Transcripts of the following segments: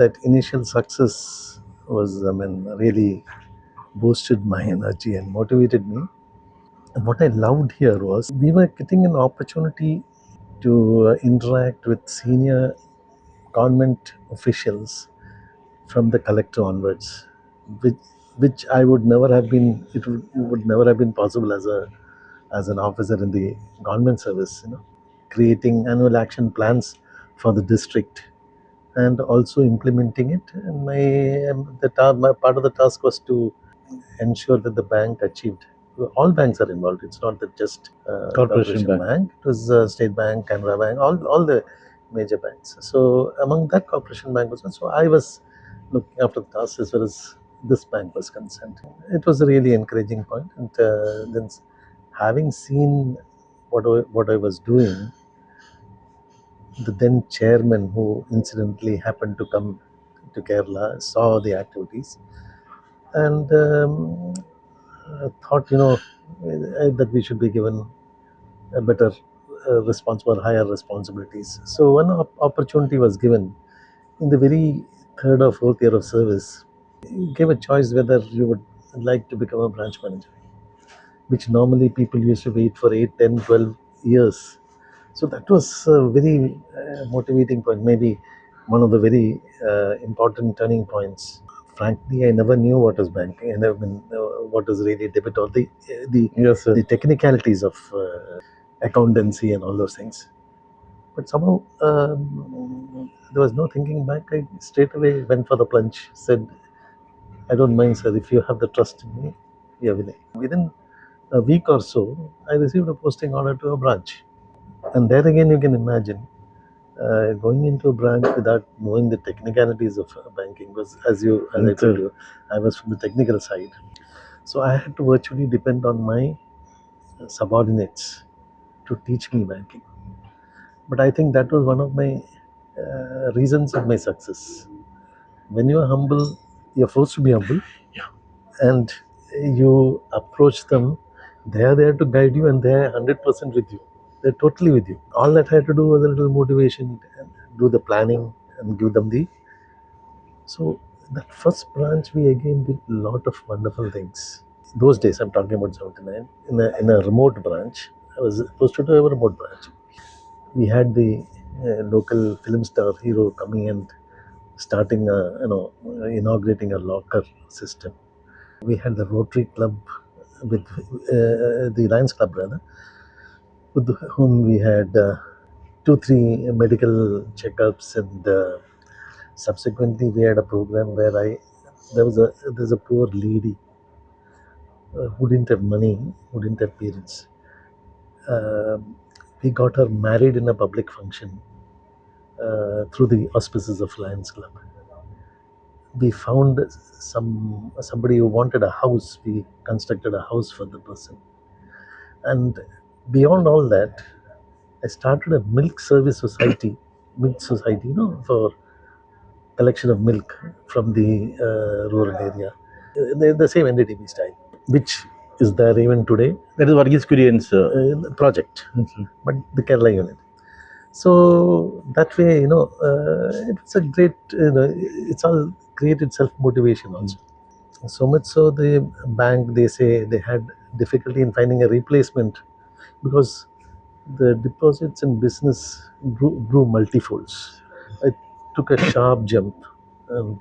that initial success was, really boosted my energy and motivated me. And what I loved here was we were getting an opportunity to interact with senior government officials from the collector onwards, which which I would never have been. It would never have been possible as an officer in the government service. Creating annual action plans for the district and also implementing it. And my part of the task was to ensure that the bank achieved. All banks are involved. It's not that just Corporation Bank. It was State Bank, Canara Bank, all the major banks. So among that Corporation Bank was one. So I was looking after the task as far as this bank was concerned. It was a really encouraging point. And then having seen what I was doing, the then chairman, who incidentally happened to come to Kerala, saw the activities and thought, that we should be given a better responsible, higher responsibilities. So one opportunity was given in the very third or fourth year of service. You gave a choice whether you would like to become a branch manager, which normally people used to wait for 8, 10, 12 years. So that was a very motivating point, maybe one of the very important turning points. Frankly, I never knew what is banking, and what is really debit or Yes, sir. the technicalities of accountancy and all those things. But somehow there was no thinking back. I straight away went for the plunge. Said, "I don't mind, sir. If you have the trust in me, we are willing." Within a week or so, I received a posting order to a branch, and there again you can imagine going into a branch without knowing the technicalities of banking was, as I told you, I was from the technical side. So I had to virtually depend on my subordinates to teach me banking. But I think that was one of my reasons of my success. When you are humble, you're forced to be humble, and you approach them. They are there to guide you, and they are 100% with you. They're totally with you. All that I had to do was a little motivation, and do the planning, and give them the. So that first branch, we again did a lot of wonderful things. Those days, I'm talking about 79, in a remote branch. I was posted to a remote branch. We had the local film star hero coming and starting inaugurating a locker system. We had the Rotary Club with the Lions Club, rather, with whom we had 2, 3 medical checkups, and subsequently we had a program where there's a poor lady who didn't have money, who didn't have parents. We got her married in a public function through the auspices of Lions Club. We found somebody who wanted a house. We constructed a house for the person, and beyond all that, I started a milk society, for collection of milk from the rural area. The same NDTV style, which is there even today. That is Dr Kurian's Project, but the Kerala unit. So that way, it's a great, it's all created self motivation also. So much so, the bank, they say they had difficulty in finding a replacement because the deposits in business grew multifolds. I took a sharp jump, and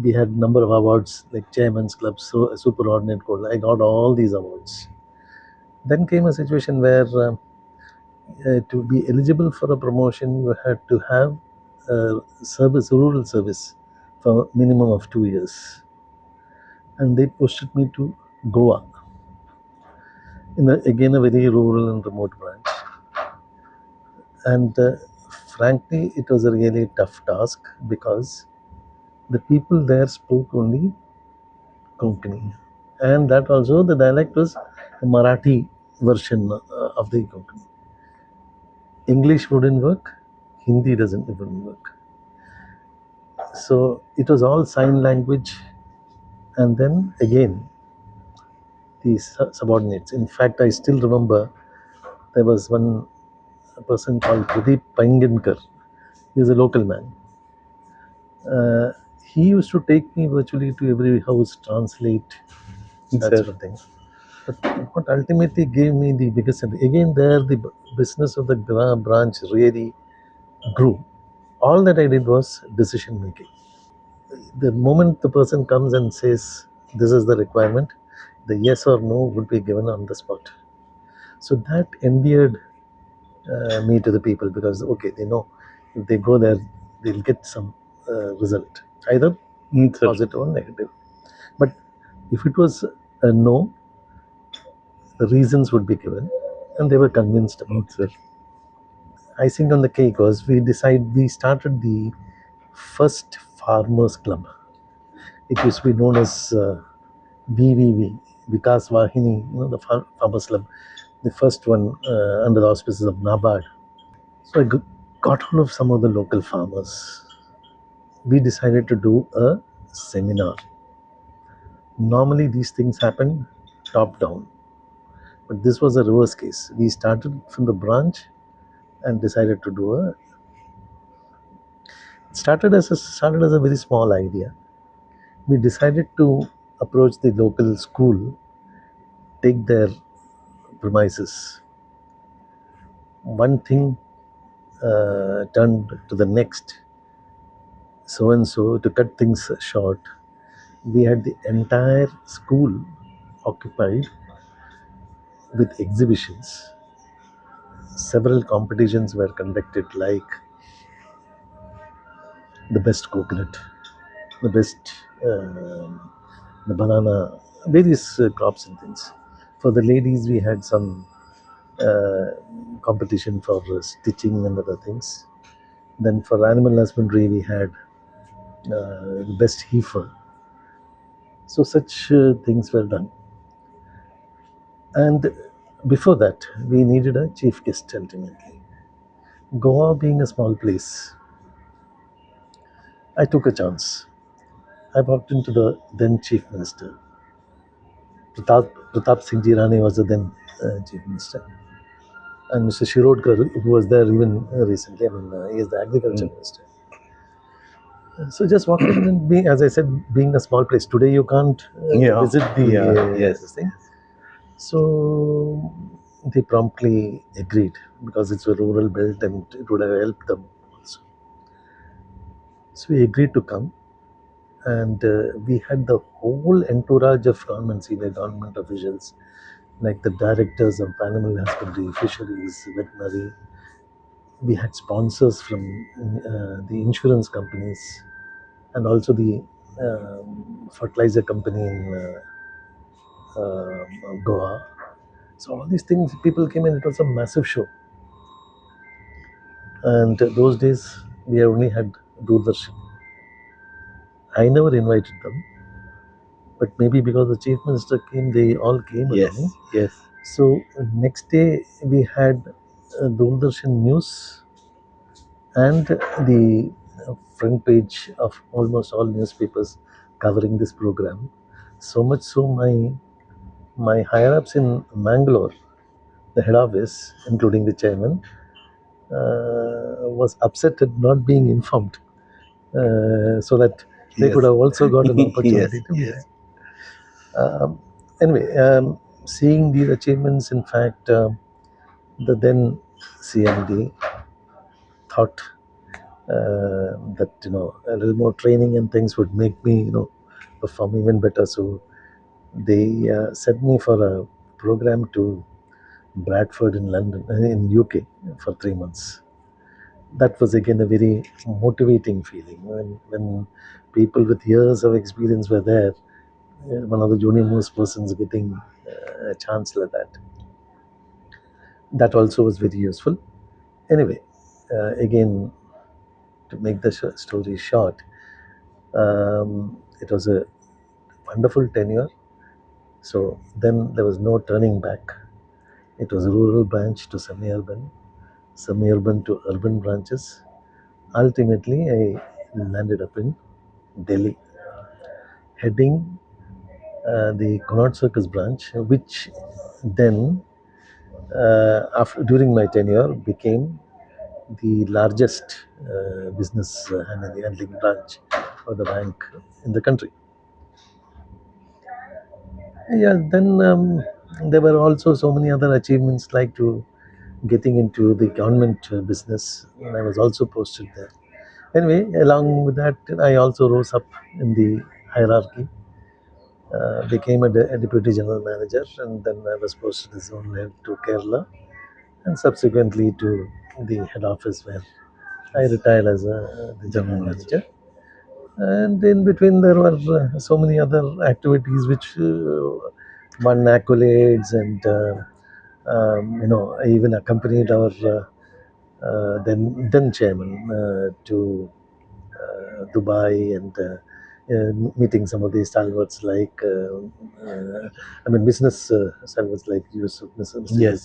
we had number of awards like Chairman's Club, so Superordinate Code. I got all these awards. Then came a situation where to be eligible for a promotion, you had to have rural service for minimum of 2 years, and they posted me to Goa, again a very rural and remote branch. And frankly, it was a really tough task because the people there spoke only Konkani, and that also the dialect was a Marathi version of the Konkani. English wouldn't work, Hindi doesn't even work. So it was all sign language, and then again these subordinates. In fact, I still remember there was one person called Pradeep Pangankar. He was a local man. Uh, he used to take me virtually to every house, translate that Sir. sort of thing. But what ultimately gave me the biggest, again, there the business of the branch really grew. All that I did was decision making. The moment the person comes and says, "This is the requirement," the yes or no would be given on the spot. So that endeared me to the people because, okay, they know if they go there, they'll get some result, either Sir. positive or negative. But if it was a no, the reasons would be given, and they were convinced about Sir. it. Icing on the cake was we started the first farmers club. It used to be known as VVV, Vikas Vahini, the farmers club, the first one under the auspices of NABARD. So I got hold of some of the local farmers. We decided to do a seminar. Normally these things happen top down, but this was a reverse case. We started from the branch and decided to do a started as a very small idea. We decided to approach the local school, take their premises. One thing turned to the next. So and so, to cut things short, we had the entire school occupied with exhibitions. Several competitions were conducted, like the best coconut, the best the banana, various crops and things. For the ladies, we had some uh, competition for stitching and other things. Then for animal husbandry, we had the best heifer. So such things were done. And before that, we needed a chief guest ultimately. Goa being a small place, I took a chance. I walked into the then chief minister. Pratap Singh Ji Rane was the then chief minister. And Mr. Shirodkar, who was there even recently, he is the agriculture minister. So just walked in and being, as I said, being a small place. Today you can't visit the this thing. So they promptly agreed because it's a rural belt and it would have helped them also. So we agreed to come, and we had the whole entourage of government, senior government officials, like the directors of animal husbandry, fisheries, veterinary. We had sponsors from the insurance companies and also the fertilizer company in Goa. So all these things, people came and it was a massive show. And those days, we only had Doordarshan. I never invited them, but maybe because the chief minister came, they all came along. Yes. So next day, we had Doordarshan News and the front page of almost all newspapers covering this program. So much so, my higher ups in Mangalore, the head office, including the chairman, was upset at not being informed, so that they could have also got an opportunity to be there. Anyway, seeing these achievements, in fact, the then CMD thought that a little more training and things would make me perform even better. So they sent me for a program to Bradford in London, in UK, for 3 months. That was again a very motivating feeling when people with years of experience were there. One of the junior most persons getting a chance like that. That also was very useful. Anyway, again, to make the story short, it was a wonderful tenure. So then there was no turning back. It was a rural branch to semi-urban to urban branches. Ultimately, I landed up in Delhi, heading the Connaught Circus branch, which then, after during my tenure, became the largest business handling branch for the bank in the country. Yeah, then there were also so many other achievements like to getting into the government business, and I was also posted there. Anyway, along with that, I also rose up in the hierarchy, became a deputy general manager, and then I was posted as zone head to Kerala, and subsequently to the head office where I retired as the general manager. And in between, there were so many other activities which won accolades, and I even accompanied our then chairman to Dubai, and meeting some of these stalwarts like, business stalwarts like Yusuf, Mr. Yes.